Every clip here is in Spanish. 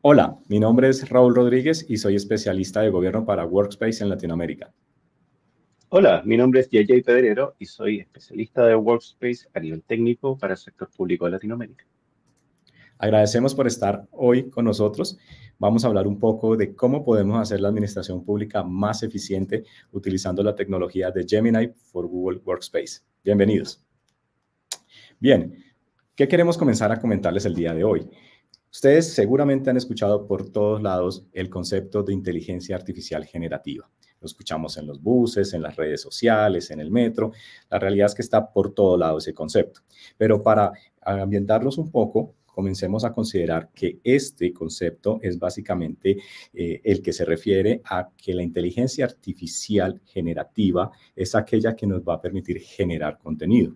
Hola, mi nombre es Raúl Rodríguez y soy especialista de gobierno para Workspace en Latinoamérica. Hola, mi nombre es Yayay Pedrero y soy especialista de Workspace a nivel técnico para el sector público de Latinoamérica. Agradecemos por estar hoy con nosotros. Vamos a hablar un poco de cómo podemos hacer la administración pública más eficiente utilizando la tecnología de Gemini for Google Workspace. Bienvenidos. Bien, ¿qué queremos comenzar a comentarles el día de hoy? Ustedes seguramente han escuchado por todos lados el concepto de inteligencia artificial generativa. Lo escuchamos en los buses, en las redes sociales, en el metro. La realidad es que está por todo lado ese concepto. Pero para ambientarlos un poco, comencemos a considerar que este concepto es básicamente el que se refiere a que la inteligencia artificial generativa es aquella que nos va a permitir generar contenido.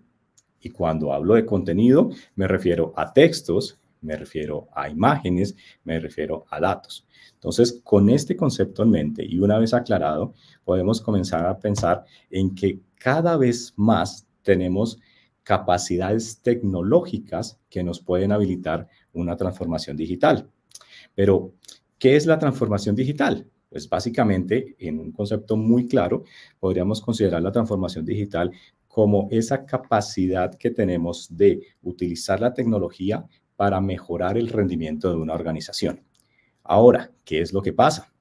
Y cuando hablo de contenido, me refiero a textos, me refiero a imágenes, me refiero a datos. Entonces, con este concepto en mente y una vez aclarado, podemos comenzar a pensar en que cada vez más tenemos capacidades tecnológicas que nos pueden habilitar una transformación digital. Pero, ¿qué es la transformación digital? Pues básicamente, en un concepto muy claro, podríamos considerar la transformación digital como esa capacidad que tenemos de utilizar la tecnología para mejorar el rendimiento de una organización. Ahora, ¿qué es lo que pasa?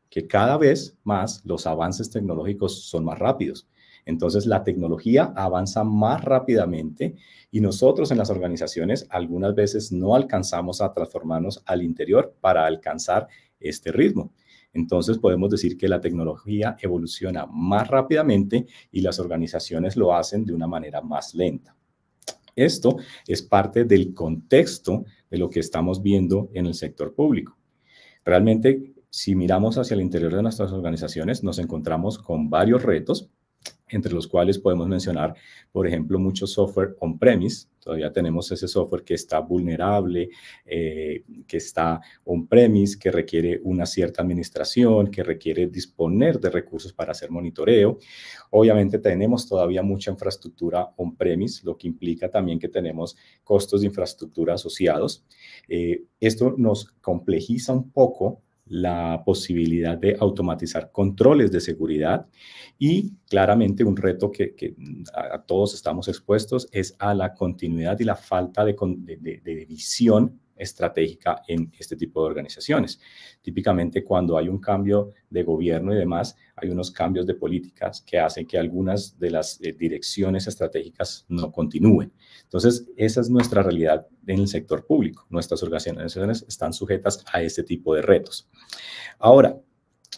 Que cada vez más los avances tecnológicos son más rápidos. Entonces, la tecnología avanza más rápidamente y nosotros en las organizaciones algunas veces no alcanzamos a transformarnos al interior para alcanzar este ritmo. Entonces, podemos decir que la tecnología evoluciona más rápidamente y las organizaciones lo hacen de una manera más lenta. Esto es parte del contexto de lo que estamos viendo en el sector público. Realmente, si miramos hacia el interior de nuestras organizaciones, nos encontramos con varios retos, entre los cuales podemos mencionar, por ejemplo, mucho software on-premise. Todavía tenemos ese software que está vulnerable, que está on-premise, que requiere una cierta administración, que requiere disponer de recursos para hacer monitoreo. Obviamente tenemos todavía mucha infraestructura on-premise, lo que implica también que tenemos costos de infraestructura asociados. Esto nos complejiza un poco la posibilidad de automatizar controles de seguridad y claramente un reto que a todos estamos expuestos es a la continuidad y la falta de visión estratégica en este tipo de organizaciones. Típicamente cuando hay un cambio de gobierno y demás, hay unos cambios de políticas que hacen que algunas de las direcciones estratégicas no continúen. Entonces, esa es nuestra realidad en el sector público. Nuestras organizaciones están sujetas a este tipo de retos. Ahora,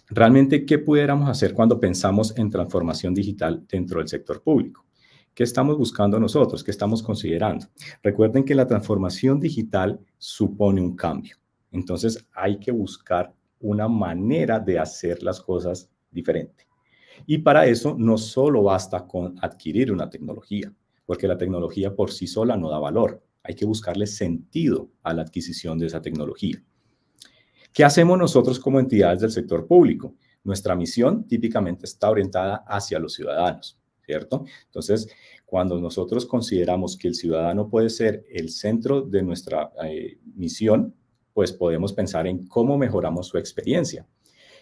realmente, ¿qué pudiéramos hacer cuando pensamos en transformación digital dentro del sector público? ¿Qué estamos buscando nosotros? ¿Qué estamos considerando? Recuerden que la transformación digital supone un cambio. Entonces, hay que buscar una manera de hacer las cosas diferente. Y para eso no solo basta con adquirir una tecnología, porque la tecnología por sí sola no da valor. Hay que buscarle sentido a la adquisición de esa tecnología. ¿Qué hacemos nosotros como entidades del sector público? Nuestra misión típicamente está orientada hacia los ciudadanos, ¿cierto? Entonces, cuando nosotros consideramos que el ciudadano puede ser el centro de nuestra misión, pues podemos pensar en cómo mejoramos su experiencia.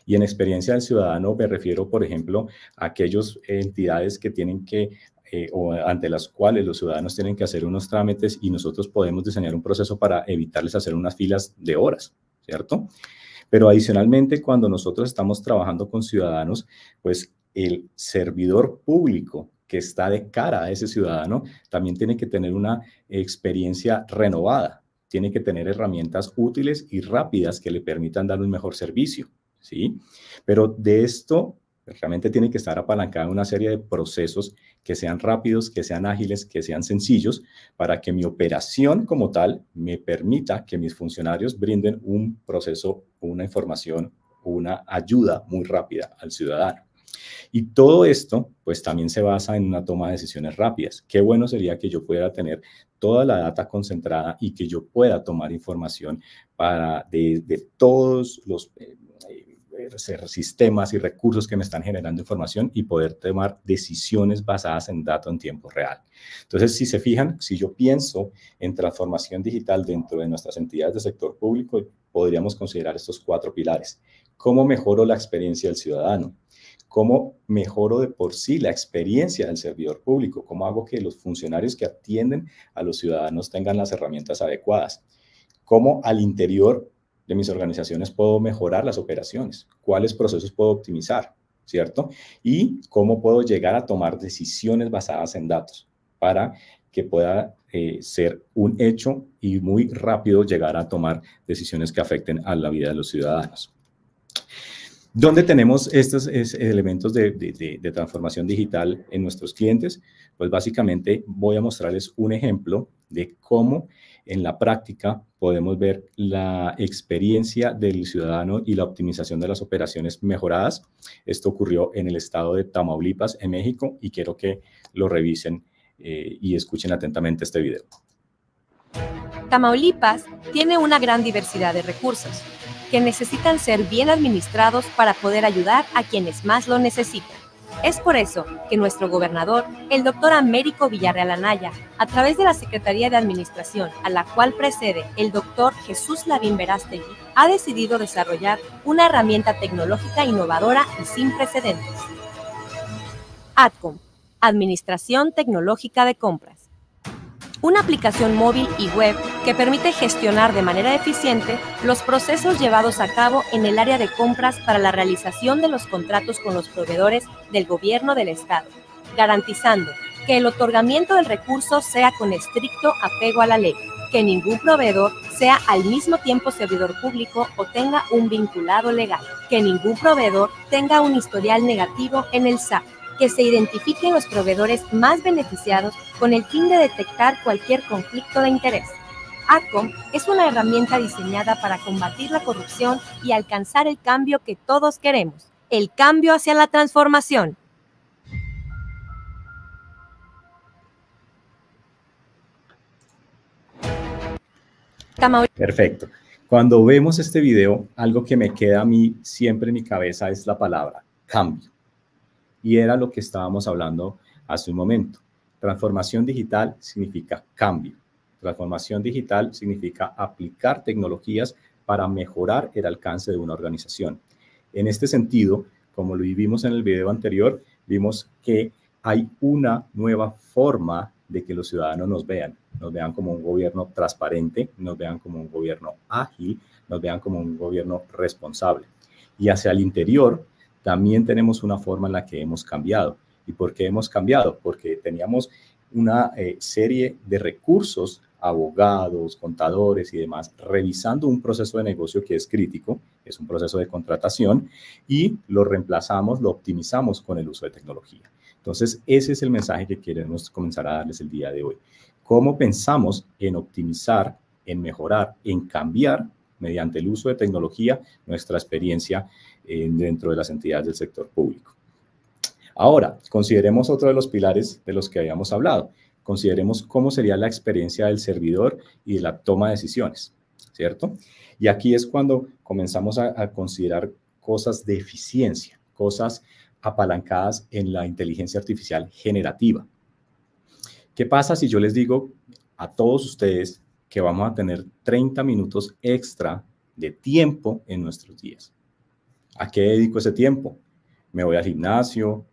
Y en experiencia del ciudadano me refiero, por ejemplo, a aquellas entidades que tienen que o ante las cuales los ciudadanos tienen que hacer unos trámites y nosotros podemos diseñar un proceso para evitarles hacer unas filas de horas, ¿cierto? Pero adicionalmente, cuando nosotros estamos trabajando con ciudadanos, pues el servidor público que está de cara a ese ciudadano también tiene que tener una experiencia renovada, tiene que tener herramientas útiles y rápidas que le permitan dar un mejor servicio, ¿sí? Pero de esto realmente tiene que estar apalancada una serie de procesos que sean rápidos, que sean ágiles, que sean sencillos, para que mi operación como tal me permita que mis funcionarios brinden un proceso, una información, una ayuda muy rápida al ciudadano. Y todo esto, pues también se basa en una toma de decisiones rápidas. Qué bueno sería que yo pudiera tener toda la data concentrada y que yo pueda tomar información de todos los sistemas y recursos que me están generando información y poder tomar decisiones basadas en datos en tiempo real. Entonces, si se fijan, si yo pienso en transformación digital dentro de nuestras entidades de sector público, podríamos considerar estos 4 pilares. ¿Cómo mejoro la experiencia del ciudadano? ¿Cómo mejoro de por sí la experiencia del servidor público? ¿Cómo hago que los funcionarios que atienden a los ciudadanos tengan las herramientas adecuadas? ¿Cómo al interior de mis organizaciones puedo mejorar las operaciones? ¿Cuáles procesos puedo optimizar? ¿Cierto? Y cómo puedo llegar a tomar decisiones basadas en datos para que pueda ser un hecho y muy rápido llegar a tomar decisiones que afecten a la vida de los ciudadanos. ¿Dónde tenemos estos elementos de transformación digital en nuestros clientes? Pues básicamente voy a mostrarles un ejemplo de cómo en la práctica podemos ver la experiencia del ciudadano y la optimización de las operaciones mejoradas. Esto ocurrió en el estado de Tamaulipas, en México, y quiero que lo revisen y escuchen atentamente este video. Tamaulipas tiene una gran diversidad de recursos que necesitan ser bien administrados para poder ayudar a quienes más lo necesitan. Es por eso que nuestro gobernador, el doctor Américo Villarreal Anaya, a través de la Secretaría de Administración, a la cual precede el doctor Jesús Lavín Verástegui, ha decidido desarrollar una herramienta tecnológica innovadora y sin precedentes. ATCOM, Administración Tecnológica de Compras. Una aplicación móvil y web que permite gestionar de manera eficiente los procesos llevados a cabo en el área de compras para la realización de los contratos con los proveedores del gobierno del Estado, garantizando que el otorgamiento del recurso sea con estricto apego a la ley, que ningún proveedor sea al mismo tiempo servidor público o tenga un vinculado legal, que ningún proveedor tenga un historial negativo en el SAT, que se identifiquen los proveedores más beneficiados con el fin de detectar cualquier conflicto de interés. ATCOM es una herramienta diseñada para combatir la corrupción y alcanzar el cambio que todos queremos, el cambio hacia la transformación. Perfecto. Cuando vemos este video, algo que me queda a mí siempre en mi cabeza es la palabra cambio. Y era lo que estábamos hablando hace un momento. Transformación digital significa cambio. Transformación digital significa aplicar tecnologías para mejorar el alcance de una organización. En este sentido, como lo vimos en el video anterior, vimos que hay una nueva forma de que los ciudadanos nos vean como un gobierno transparente, nos vean como un gobierno ágil, nos vean como un gobierno responsable. Y hacia el interior, también tenemos una forma en la que hemos cambiado. ¿Y por qué hemos cambiado? Porque teníamos una serie de recursos, abogados, contadores y demás, revisando un proceso de negocio que es crítico, es un proceso de contratación, y lo reemplazamos, lo optimizamos con el uso de tecnología. Entonces, ese es el mensaje que queremos comenzar a darles el día de hoy. ¿Cómo pensamos en optimizar, en mejorar, en cambiar mediante el uso de tecnología nuestra experiencia dentro de las entidades del sector público? Ahora, consideremos otro de los pilares de los que habíamos hablado. Consideremos cómo sería la experiencia del servidor y de la toma de decisiones, ¿cierto? Y aquí es cuando comenzamos a considerar cosas de eficiencia, cosas apalancadas en la inteligencia artificial generativa. ¿Qué pasa si yo les digo a todos ustedes que vamos a tener 30 minutos extra de tiempo en nuestros días? ¿A qué dedico ese tiempo? Me voy al gimnasio,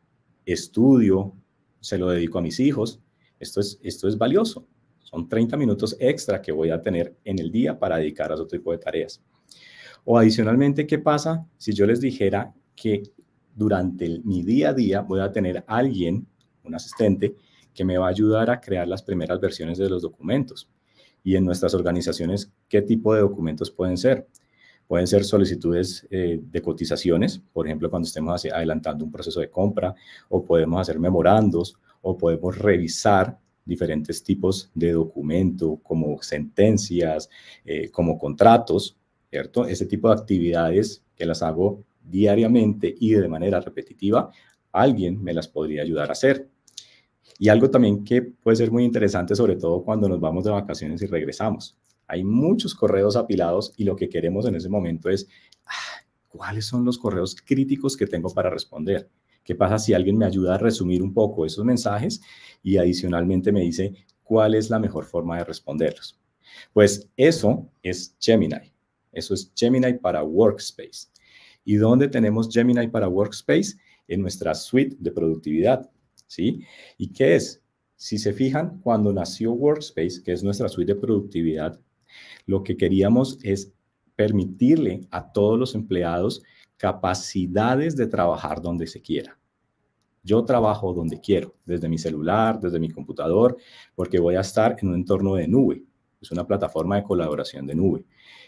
estudio, se lo dedico a mis hijos. Esto es valioso. Son 30 minutos extra que voy a tener en el día para dedicar a otro tipo de tareas. O adicionalmente, ¿qué pasa si yo les dijera que durante mi día a día voy a tener a alguien, un asistente, que me va a ayudar a crear las primeras versiones de los documentos? Y en nuestras organizaciones, ¿qué tipo de documentos pueden ser? Pueden ser solicitudes de cotizaciones, por ejemplo, cuando estemos adelantando un proceso de compra, o podemos hacer memorandos, o podemos revisar diferentes tipos de documento, como sentencias, como contratos, ¿cierto? Ese tipo de actividades que las hago diariamente y de manera repetitiva, alguien me las podría ayudar a hacer. Y algo también que puede ser muy interesante, sobre todo cuando nos vamos de vacaciones y regresamos. Hay muchos correos apilados y lo que queremos en ese momento es ¿cuáles son los correos críticos que tengo para responder? ¿Qué pasa si alguien me ayuda a resumir un poco esos mensajes y adicionalmente me dice cuál es la mejor forma de responderlos? Pues eso es Gemini. Eso es Gemini para Workspace. ¿Y dónde tenemos Gemini para Workspace? En nuestra suite de productividad, ¿sí? ¿Y qué es? Si se fijan, cuando nació Workspace, que es nuestra suite de productividad, lo que queríamos es permitirle a todos los empleados capacidades de trabajar donde se quiera. Yo trabajo donde quiero, desde mi celular, desde mi computador, porque voy a estar en un entorno de nube. Es una plataforma de colaboración de nube.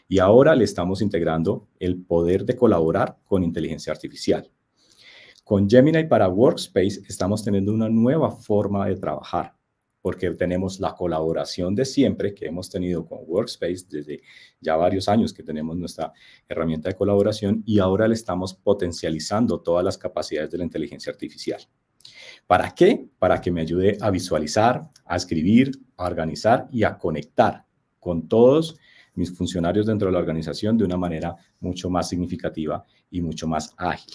Y ahora le estamos integrando el poder de colaborar con inteligencia artificial. Con Gemini para Workspace estamos teniendo una nueva forma de trabajar, porque tenemos la colaboración de siempre que hemos tenido con Workspace desde ya varios años que tenemos nuestra herramienta de colaboración y ahora le estamos potencializando todas las capacidades de la inteligencia artificial. ¿Para qué? Para que me ayude a visualizar, a escribir, a organizar y a conectar con todos mis funcionarios dentro de la organización de una manera mucho más significativa y mucho más ágil.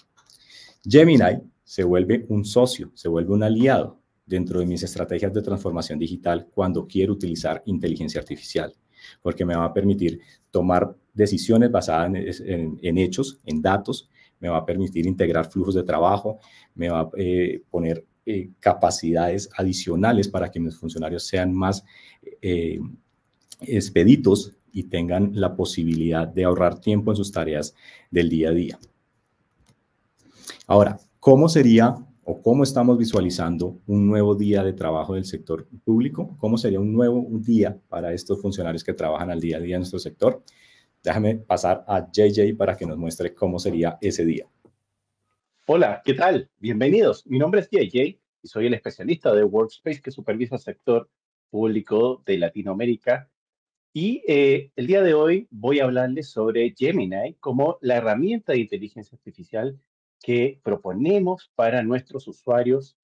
Gemini se vuelve un socio, se vuelve un aliado dentro de mis estrategias de transformación digital cuando quiero utilizar inteligencia artificial, porque me va a permitir tomar decisiones basadas en hechos, en datos, me va a permitir integrar flujos de trabajo, me va a poner capacidades adicionales para que mis funcionarios sean más expeditos y tengan la posibilidad de ahorrar tiempo en sus tareas del día a día. Ahora, ¿cómo sería o cómo estamos visualizando un nuevo día de trabajo del sector público? ¿Cómo sería un nuevo día para estos funcionarios que trabajan al día a día en nuestro sector? Déjame pasar a JJ para que nos muestre cómo sería ese día. Hola, ¿qué tal? Bienvenidos. Mi nombre es JJ y soy el especialista de Workspace que supervisa el sector público de Latinoamérica. Y el día de hoy voy a hablarles sobre Gemini como la herramienta de inteligencia artificial que proponemos para nuestros usuarios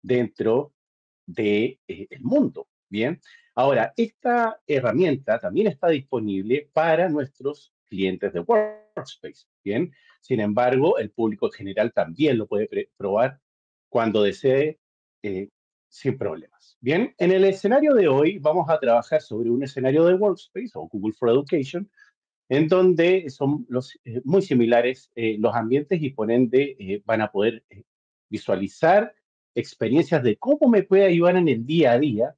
dentro del mundo. Bien, ahora, esta herramienta también está disponible para nuestros clientes de Workspace. Bien, sin embargo, el público en general también lo puede probar cuando desee sin problemas. Bien, en el escenario de hoy vamos a trabajar sobre un escenario de Workspace o Google for Education, en donde son muy similares los ambientes y por ende van a poder visualizar experiencias de cómo me puede ayudar en el día a día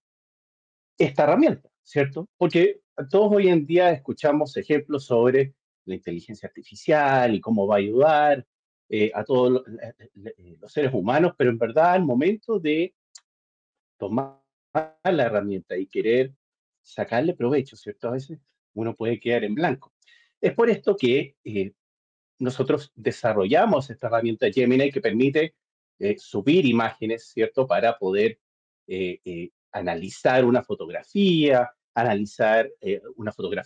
esta herramienta, ¿cierto? Porque todos hoy en día escuchamos ejemplos sobre la inteligencia artificial y cómo va a ayudar a todos los seres humanos, pero en verdad al momento de tomar la herramienta y querer sacarle provecho, ¿cierto? A veces uno puede quedar en blanco. Es por esto que nosotros desarrollamos esta herramienta Gemini que permite subir imágenes, ¿cierto? Para poder analizar una fotografía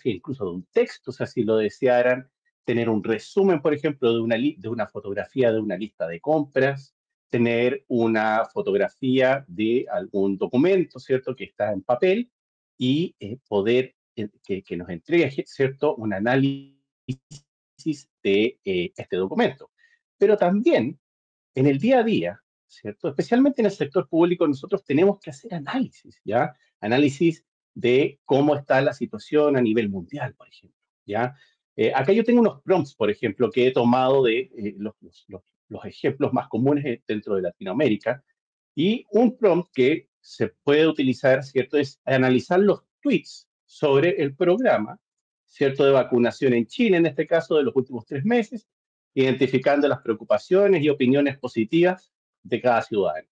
incluso de un texto, o sea, si lo desearan, tener un resumen, por ejemplo, de una fotografía de una lista de compras, tener una fotografía de algún documento, ¿cierto? Que está en papel y poder que nos entregue, ¿cierto? Un análisis de este documento. Pero también en el día a día, ¿cierto? Especialmente en el sector público, nosotros tenemos que hacer análisis, ¿ya? Análisis de cómo está la situación a nivel mundial, por ejemplo, ¿ya? Acá yo tengo unos prompts, por ejemplo, que he tomado de los ejemplos más comunes dentro de Latinoamérica. Y un prompt que se puede utilizar, ¿cierto? Es analizar los tweets sobre el programa, ¿cierto? De vacunación en Chile, en este caso, de los últimos 3 meses, identificando las preocupaciones y opiniones positivas de cada ciudadano.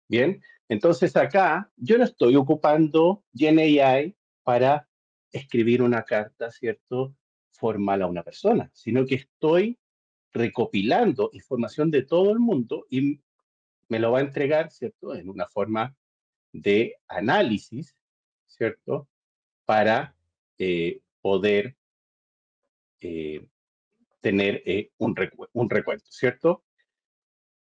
Bien, entonces acá yo no estoy ocupando GenAI para escribir una carta, ¿cierto? Formal a una persona, sino que estoy recopilando información de todo el mundo y me lo va a entregar, ¿cierto? En una forma de análisis, ¿cierto? Para poder tener un recuento, ¿cierto?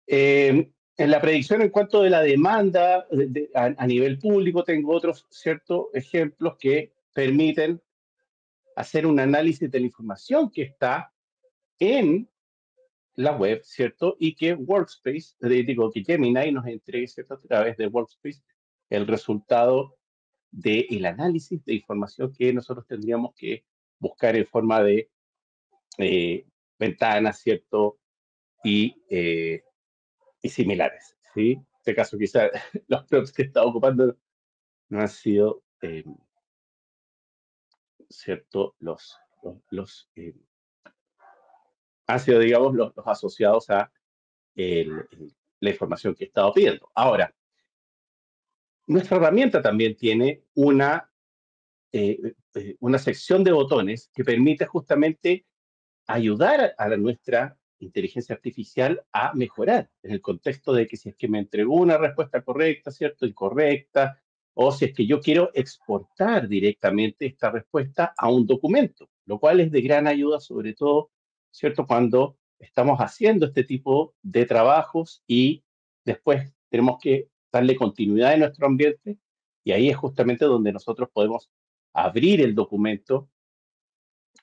En la predicción en cuanto de la demanda a nivel público, tengo otros ciertos ejemplos que permiten hacer un análisis de la información que está en la web, ¿cierto? Y que Workspace, que Gemini nos entregue, ¿cierto? A través de Workspace el resultado del análisis de información que nosotros tendríamos que buscar en forma de ventanas, ¿cierto? Y similares, ¿sí? En este caso, quizás los prompts que he estado ocupando no han sido, ¿cierto? Han sido, digamos, los asociados a la información que he estado pidiendo. Ahora, nuestra herramienta también tiene una sección de botones que permite justamente ayudar a nuestra inteligencia artificial a mejorar en el contexto de que si es que me entregó una respuesta correcta, ¿cierto? Incorrecta, o si es que yo quiero exportar directamente esta respuesta a un documento, lo cual es de gran ayuda, sobre todo, ¿cierto? Cuando estamos haciendo este tipo de trabajos y después tenemos que darle continuidad en nuestro ambiente y ahí es justamente donde nosotros podemos abrir el documento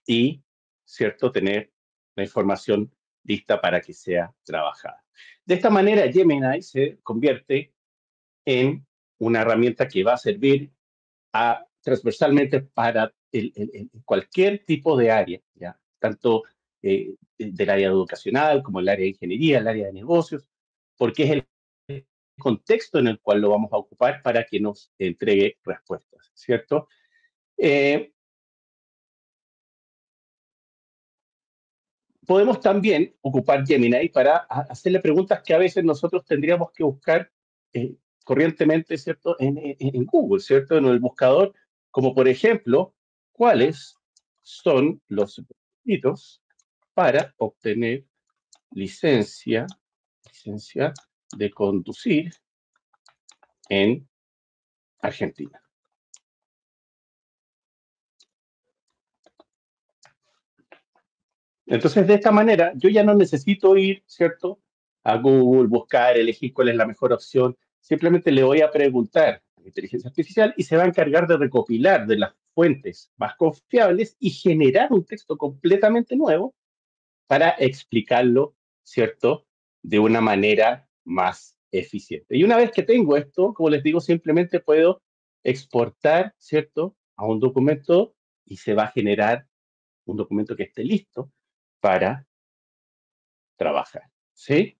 y, ¿cierto?, tener la información lista para que sea trabajada. De esta manera, Gemini se convierte en una herramienta que va a servir transversalmente para cualquier tipo de área, ¿ya? Tanto del área educacional como el área de ingeniería, el área de negocios, porque es el contexto en el cual lo vamos a ocupar para que nos entregue respuestas, ¿cierto? Podemos también ocupar Gemini para hacerle preguntas que a veces nosotros tendríamos que buscar corrientemente, ¿cierto? En Google, ¿cierto? En el buscador, como por ejemplo, ¿cuáles son los requisitos para obtener licencia de conducir en Argentina? Entonces, de esta manera, yo ya no necesito ir, ¿cierto?, a Google, buscar, elegir cuál es la mejor opción. Simplemente le voy a preguntar a la inteligencia artificial y se va a encargar de recopilar de las fuentes más confiables y generar un texto completamente nuevo para explicarlo, ¿cierto?, de una manera más eficiente. Y una vez que tengo esto, como les digo, simplemente puedo exportar, ¿cierto?, a un documento y se va a generar un documento que esté listo para trabajar, ¿sí?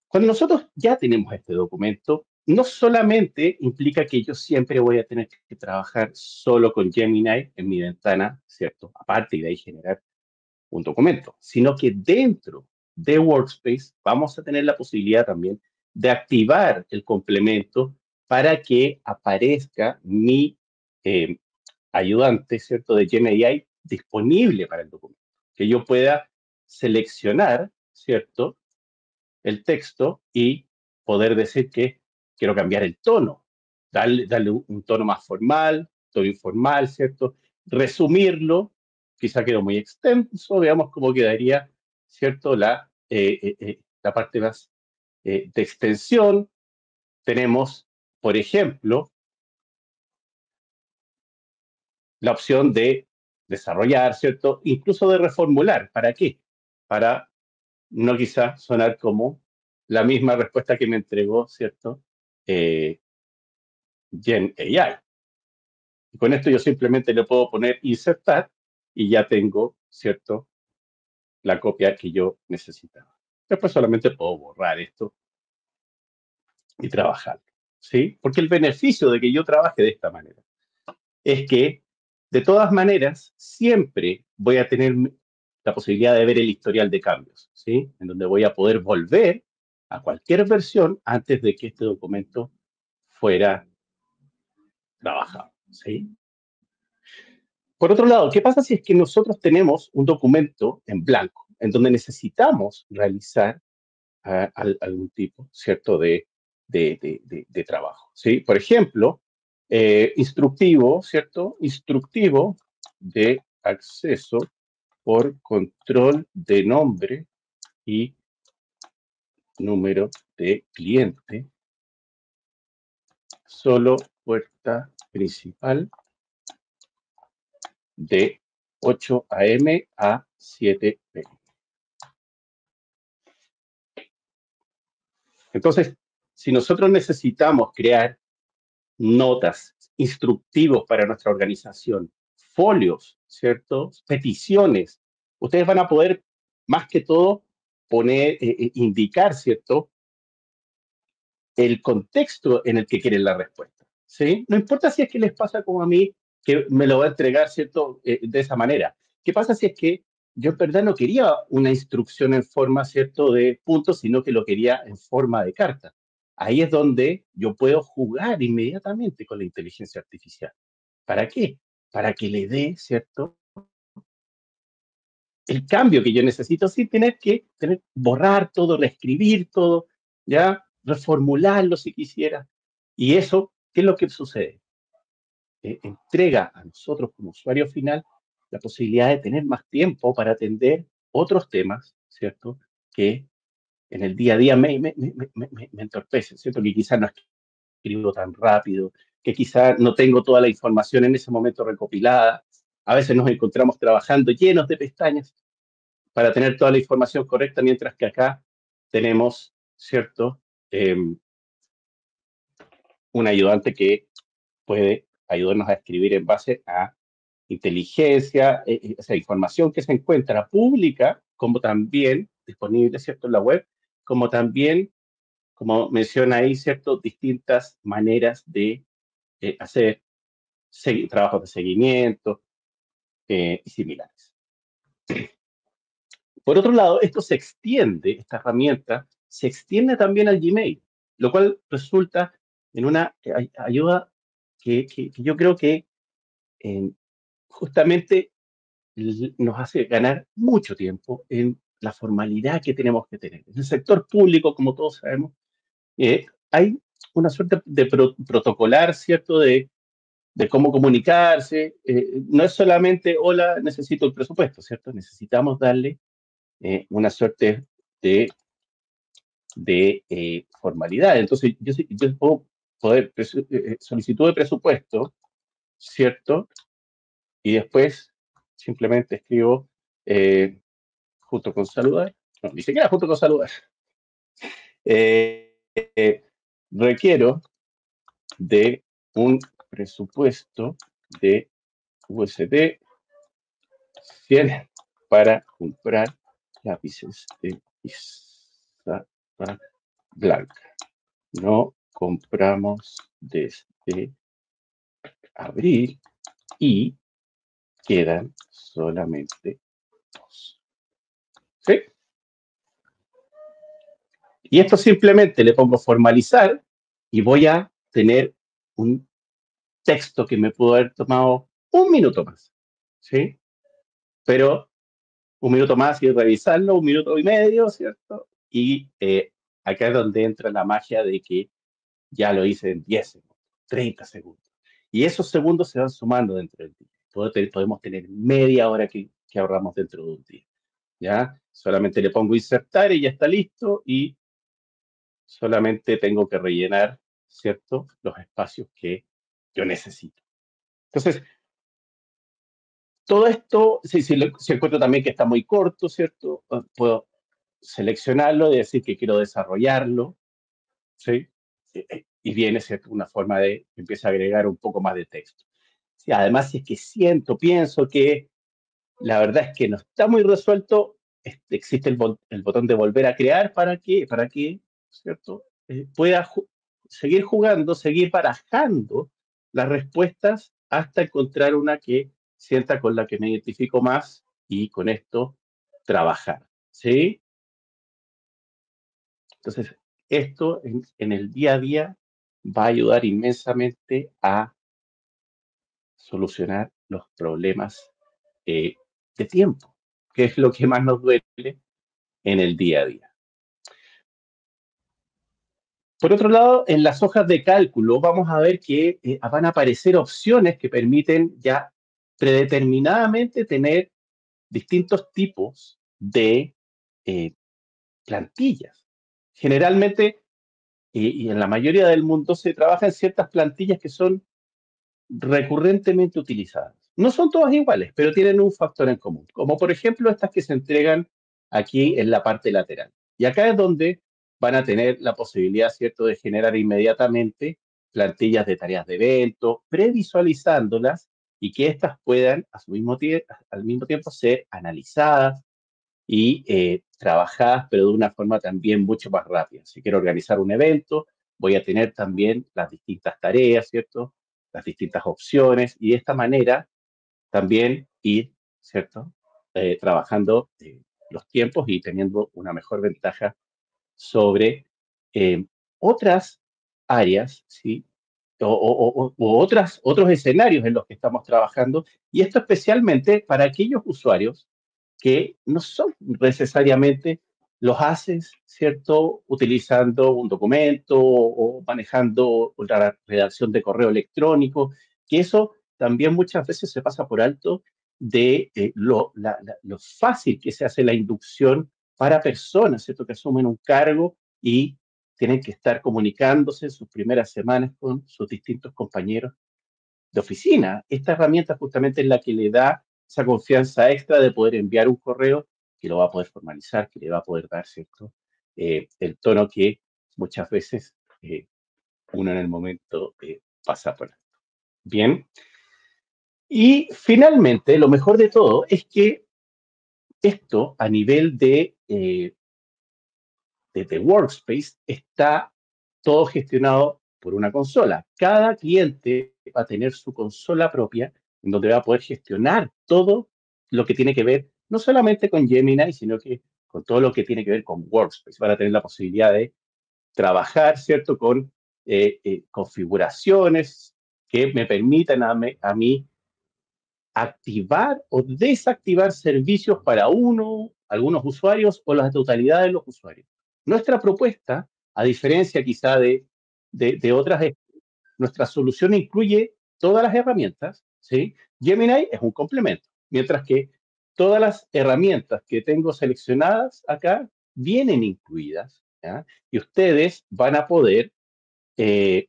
Cuando nosotros ya tenemos este documento, no solamente implica que yo siempre voy a tener que trabajar solo con Gemini en mi ventana, ¿cierto? Aparte y de ahí generar un documento, sino que dentro de Workspace vamos a tener la posibilidad también de activar el complemento para que aparezca mi ayudante, ¿cierto? De Gemini disponible para el documento, que yo pueda seleccionar, ¿cierto?, el texto y poder decir que quiero cambiar el tono, darle un tono más formal, tono informal, ¿cierto? Resumirlo, quizá quedó muy extenso, veamos cómo quedaría, ¿cierto? La parte más de extensión. Tenemos, por ejemplo, la opción de desarrollar, ¿cierto? Incluso de reformular. ¿Para qué? Para no quizá sonar como la misma respuesta que me entregó, ¿cierto? Gen AI. Y con esto yo simplemente le puedo poner insertar y ya tengo, ¿cierto?, la copia que yo necesitaba. Después solamente puedo borrar esto y trabajar, ¿sí? Porque el beneficio de que yo trabaje de esta manera es que, de todas maneras, siempre voy a tener la posibilidad de ver el historial de cambios, ¿sí? En donde voy a poder volver a cualquier versión antes de que este documento fuera trabajado, ¿sí? Por otro lado, ¿qué pasa si es que nosotros tenemos un documento en blanco en donde necesitamos realizar algún tipo, ¿cierto?, de trabajo, ¿sí? Por ejemplo, instructivo, ¿cierto? Instructivo de acceso por control de nombre y número de cliente, solo puerta principal de 8 a.m. a 7 p.m. Entonces, si nosotros necesitamos crear notas, instructivos para nuestra organización, folios, ¿cierto? Peticiones, ustedes van a poder, más que todo, poner, indicar, ¿cierto? El contexto en el que quieren la respuesta, ¿sí? No importa si es que les pasa como a mí, que me lo va a entregar, ¿cierto? De esa manera. ¿Qué pasa si es que yo en verdad no quería una instrucción en forma, ¿cierto?, de puntos, sino que lo quería en forma de carta? Ahí es donde yo puedo jugar inmediatamente con la inteligencia artificial. ¿Para qué? Para que le dé, ¿cierto?, el cambio que yo necesito sin tener que borrar todo, reescribir todo, ya, reformularlo si quisiera. Y eso, ¿qué es lo que sucede? Entrega a nosotros como usuario final la posibilidad de tener más tiempo para atender otros temas, ¿cierto? Que en el día a día me entorpecen, ¿cierto? Que quizás no escribo tan rápido, que quizás no tengo toda la información en ese momento recopilada. A veces nos encontramos trabajando llenos de pestañas para tener toda la información correcta, mientras que acá tenemos, ¿cierto? Un ayudante que puede ayudarnos a escribir en base a inteligencia, o sea, información que se encuentra pública, como también disponible, ¿cierto?, en la web, como también, como menciona ahí, ¿cierto?, distintas maneras de hacer trabajos de seguimiento y similares. Por otro lado, esto se extiende, esta herramienta, se extiende también al Gmail, lo cual resulta en una ayuda que yo creo que justamente nos hace ganar mucho tiempo en la formalidad que tenemos que tener. En el sector público, como todos sabemos, hay una suerte de protocolar, ¿cierto?, de cómo comunicarse. No es solamente, hola, necesito el presupuesto, ¿cierto? Necesitamos darle una suerte de formalidad. Entonces, yo puedo poder solicitud de presupuesto, ¿cierto? Y después simplemente escribo junto con saludar, no, ni siquiera junto con saludar. Requiero de un presupuesto de USD 100 para comprar lápices de pizarra blanca. No compramos desde abril y quedan solamente 2. ¿Sí? Y esto simplemente le pongo formalizar y voy a tener un texto que me pudo haber tomado un minuto más. ¿Sí? Pero un minuto más y revisarlo, 1,5 minutos, ¿cierto? Y acá es donde entra la magia de que ya lo hice en 10 segundos, 30 segundos. Y esos segundos se van sumando dentro del día. Podemos tener media hora que ahorramos dentro de un día. ¿Ya? Solamente le pongo insertar y ya está listo, y solamente tengo que rellenar, ¿cierto?, los espacios que yo necesito. Entonces, todo esto, si encuentro también que está muy corto, ¿cierto?, puedo seleccionarlo y decir que quiero desarrollarlo, ¿sí? Y viene, ¿cierto?, una forma de empieza a agregar un poco más de texto. Sí, además, si es que pienso que la verdad es que no está muy resuelto, existe el botón de volver a crear para que ¿cierto?, pueda seguir jugando, seguir barajando las respuestas hasta encontrar una que sienta con la que me identifico más y con esto trabajar, ¿sí? Entonces, esto en el día a día va a ayudar inmensamente a solucionar los problemas de tiempo, que es lo que más nos duele en el día a día. Por otro lado, en las hojas de cálculo vamos a ver que van a aparecer opciones que permiten ya predeterminadamente tener distintos tipos de plantillas. Generalmente, y en la mayoría del mundo, se trabaja en ciertas plantillas que son recurrentemente utilizadas. No son todas iguales, pero tienen un factor en común, como por ejemplo estas que se entregan aquí en la parte lateral. Y acá es donde van a tener la posibilidad, ¿cierto?, de generar inmediatamente plantillas de tareas de evento, previsualizándolas y que éstas puedan al mismo tiempo ser analizadas y trabajadas, pero de una forma también mucho más rápida. Si quiero organizar un evento, voy a tener también las distintas tareas, ¿cierto?, las distintas opciones, y de esta manera también ir, ¿cierto?, trabajando los tiempos y teniendo una mejor ventaja sobre eh, otras áreas, ¿sí? Otros escenarios en los que estamos trabajando, y esto especialmente para aquellos usuarios que no son necesariamente los haces, ¿cierto?, utilizando un documento o manejando la redacción de correo electrónico, que eso también muchas veces se pasa por alto de lo fácil que se hace la inducción para personas, ¿cierto?, que asumen un cargo y tienen que estar comunicándose en sus primeras semanas con sus distintos compañeros de oficina. Esta herramienta justamente es la que le da esa confianza extra de poder enviar un correo que lo va a poder formalizar, que le va a poder dar, ¿cierto?, el tono que muchas veces uno en el momento pasa por alto. Bien. Y finalmente, lo mejor de todo es que esto a nivel de Workspace está todo gestionado por una consola. Cada cliente va a tener su consola propia en donde va a poder gestionar todo lo que tiene que ver, no solamente con Gemini, sino que con todo lo que tiene que ver con Workspace. Van a tener la posibilidad de trabajar, ¿cierto?, con configuraciones que me permitan a mí activar o desactivar servicios para algunos usuarios o la totalidad de los usuarios. Nuestra propuesta, a diferencia quizá de otras, nuestra solución incluye todas las herramientas, ¿sí? Gemini es un complemento, mientras que todas las herramientas que tengo seleccionadas acá vienen incluidas, ¿ya? Y ustedes van a poder eh,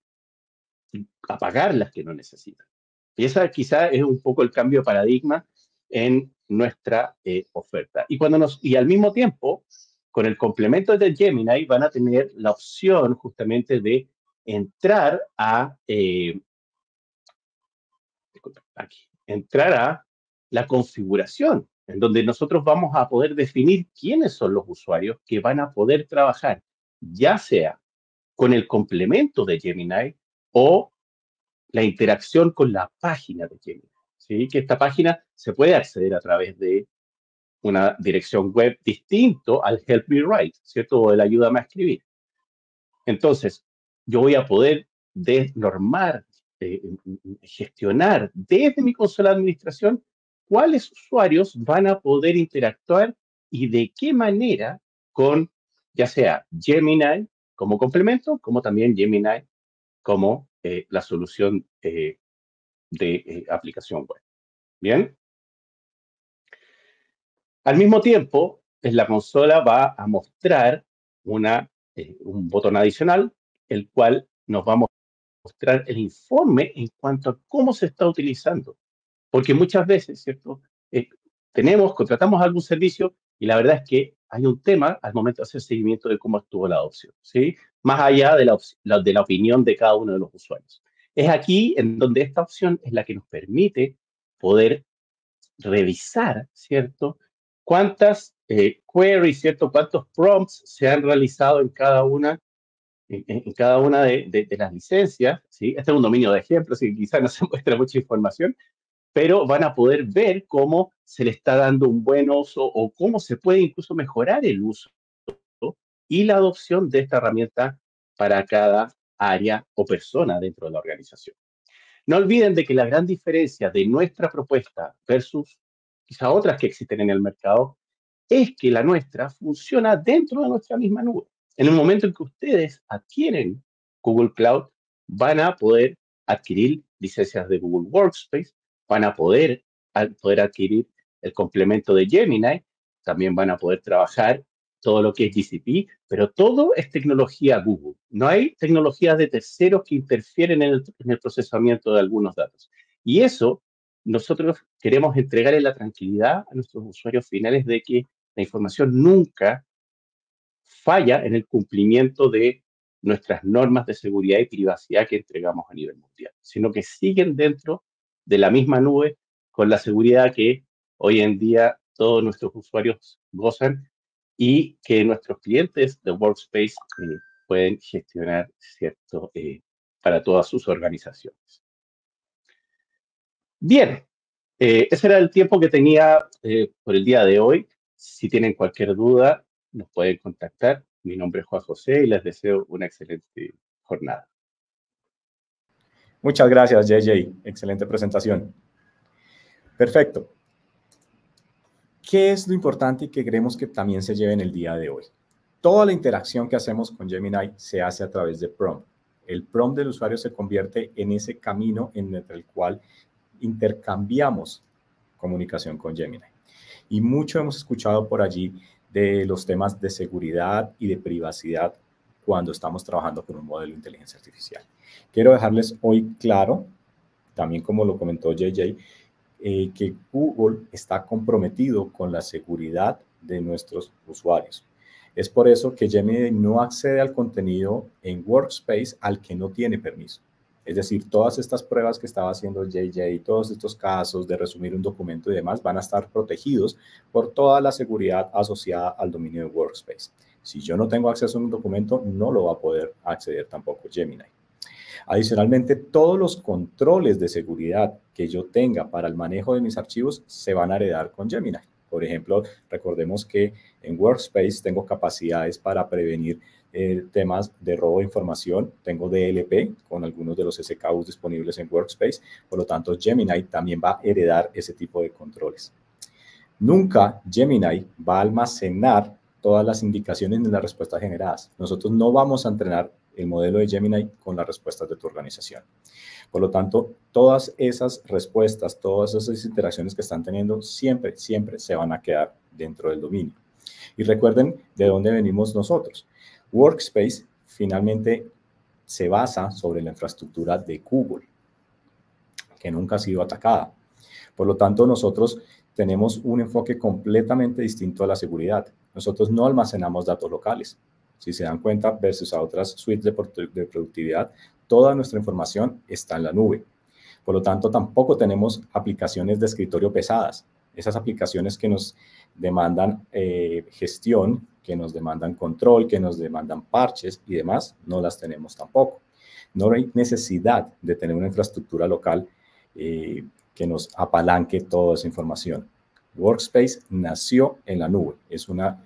apagar las que no necesitan. Y esa quizá es un poco el cambio de paradigma en nuestra oferta. Y al mismo tiempo, con el complemento de Gemini, van a tener la opción justamente de entrar entrar a la configuración, en donde nosotros vamos a poder definir quiénes son los usuarios que van a poder trabajar, ya sea con el complemento de Gemini o la interacción con la página de Gemini, ¿sí? Que esta página se puede acceder a través de una dirección web distinto al Help Me Write, ¿cierto? O el Ayúdame a escribir. Entonces, yo voy a poder desnormar, gestionar desde mi consola de administración cuáles usuarios van a poder interactuar y de qué manera con, ya sea Gemini como complemento, como también Gemini como la solución de aplicación web. Bien. Al mismo tiempo, la consola va a mostrar un botón adicional, el cual nos va a mostrar el informe en cuanto a cómo se está utilizando. Porque muchas veces, ¿cierto? Contratamos algún servicio y la verdad es que hay un tema al momento de hacer seguimiento de cómo estuvo la adopción, ¿sí? Más allá de la opinión de cada uno de los usuarios. Es aquí en donde esta opción es la que nos permite poder revisar, ¿cierto? Cuántas queries, ¿cierto? Cuántos prompts se han realizado en cada una de las licencias, ¿sí? Este es un dominio de ejemplos y quizás no se muestra mucha información, pero van a poder ver cómo se le está dando un buen uso o cómo se puede incluso mejorar el uso y la adopción de esta herramienta para cada área o persona dentro de la organización. No olviden de que la gran diferencia de nuestra propuesta versus quizá otras que existen en el mercado es que la nuestra funciona dentro de nuestra misma nube. En el momento en que ustedes adquieren Google Cloud, van a poder adquirir licencias de Google Workspace, van a poder adquirir el complemento de Gemini, también van a poder trabajar todo lo que es GCP, pero todo es tecnología Google. No hay tecnologías de terceros que interfieren en el procesamiento de algunos datos. Y eso nosotros queremos entregarle la tranquilidad a nuestros usuarios finales de que la información nunca falla en el cumplimiento de nuestras normas de seguridad y privacidad que entregamos a nivel mundial, sino que siguen dentro de la misma nube con la seguridad que hoy en día todos nuestros usuarios gozan y que nuestros clientes de Workspace pueden gestionar, ¿cierto?, para todas sus organizaciones. Bien, ese era el tiempo que tenía por el día de hoy. Si tienen cualquier duda, nos pueden contactar. Mi nombre es Juan José y les deseo una excelente jornada. Muchas gracias, JJ. Excelente presentación. Perfecto. ¿Qué es lo importante y que queremos que también se lleve en el día de hoy? Toda la interacción que hacemos con Gemini se hace a través de prompt. El prompt del usuario se convierte en ese camino en el cual intercambiamos comunicación con Gemini. Y mucho hemos escuchado por allí de los temas de seguridad y de privacidad cuando estamos trabajando con un modelo de inteligencia artificial. Quiero dejarles hoy claro, también como lo comentó JJ, que Google está comprometido con la seguridad de nuestros usuarios. Es por eso que Gemini no accede al contenido en Workspace al que no tiene permiso. Es decir, todas estas pruebas que estaba haciendo JJ, todos estos casos de resumir un documento y demás van a estar protegidos por toda la seguridad asociada al dominio de Workspace. Si yo no tengo acceso a un documento, no lo va a poder acceder tampoco Gemini. Adicionalmente, todos los controles de seguridad que yo tenga para el manejo de mis archivos se van a heredar con Gemini. Por ejemplo, recordemos que en Workspace tengo capacidades para prevenir temas de robo de información. Tengo DLP con algunos de los SKUs disponibles en Workspace. Por lo tanto, Gemini también va a heredar ese tipo de controles. Nunca Gemini va a almacenar todas las indicaciones de las respuestas generadas. Nosotros no vamos a entrenar el modelo de Gemini con las respuestas de tu organización. Por lo tanto, todas esas respuestas, todas esas interacciones que están teniendo, siempre se van a quedar dentro del dominio. Y recuerden de dónde venimos nosotros. Workspace finalmente se basa sobre la infraestructura de Google, que nunca ha sido atacada. Por lo tanto, nosotros tenemos un enfoque completamente distinto a la seguridad. Nosotros no almacenamos datos locales. Si se dan cuenta, versus a otras suites de productividad, toda nuestra información está en la nube. Por lo tanto, tampoco tenemos aplicaciones de escritorio pesadas. Esas aplicaciones que nos demandan gestión, que nos demandan control, que nos demandan parches y demás, no las tenemos tampoco. No hay necesidad de tener una infraestructura local que nos apalanque toda esa información. Workspace nació en la nube. Es una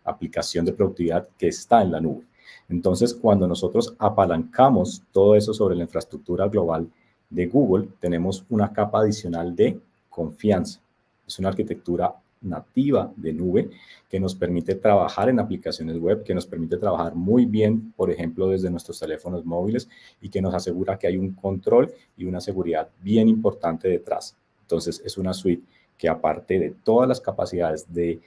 aplicación de productividad que está en la nube. Entonces, cuando nosotros apalancamos todo eso sobre la infraestructura global de Google, tenemos una capa adicional de confianza. Es una arquitectura nativa de nube que nos permite trabajar en aplicaciones web, que nos permite trabajar muy bien, por ejemplo, desde nuestros teléfonos móviles y que nos asegura que hay un control y una seguridad bien importante detrás. Entonces, es una suite que aparte de todas las capacidades de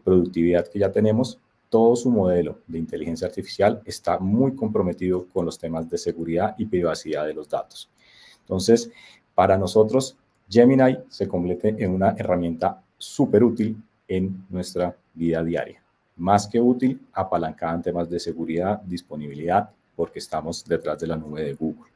productividad que ya tenemos, todo su modelo de inteligencia artificial está muy comprometido con los temas de seguridad y privacidad de los datos. Entonces, para nosotros, Gemini se convierte en una herramienta súper útil en nuestra vida diaria. Más que útil, apalancada en temas de seguridad, disponibilidad, porque estamos detrás de la nube de Google.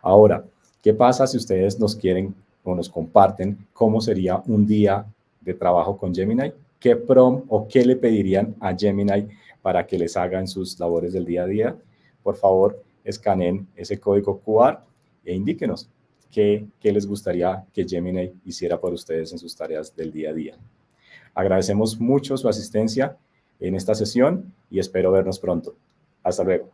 Ahora, ¿qué pasa si ustedes nos quieren o nos comparten cómo sería un día de trabajo con Gemini? ¿Qué prompt o qué le pedirían a Gemini para que les hagan sus labores del día a día? Por favor, escaneen ese código QR e indíquenos qué les gustaría que Gemini hiciera por ustedes en sus tareas del día a día. Agradecemos mucho su asistencia en esta sesión y espero vernos pronto. Hasta luego.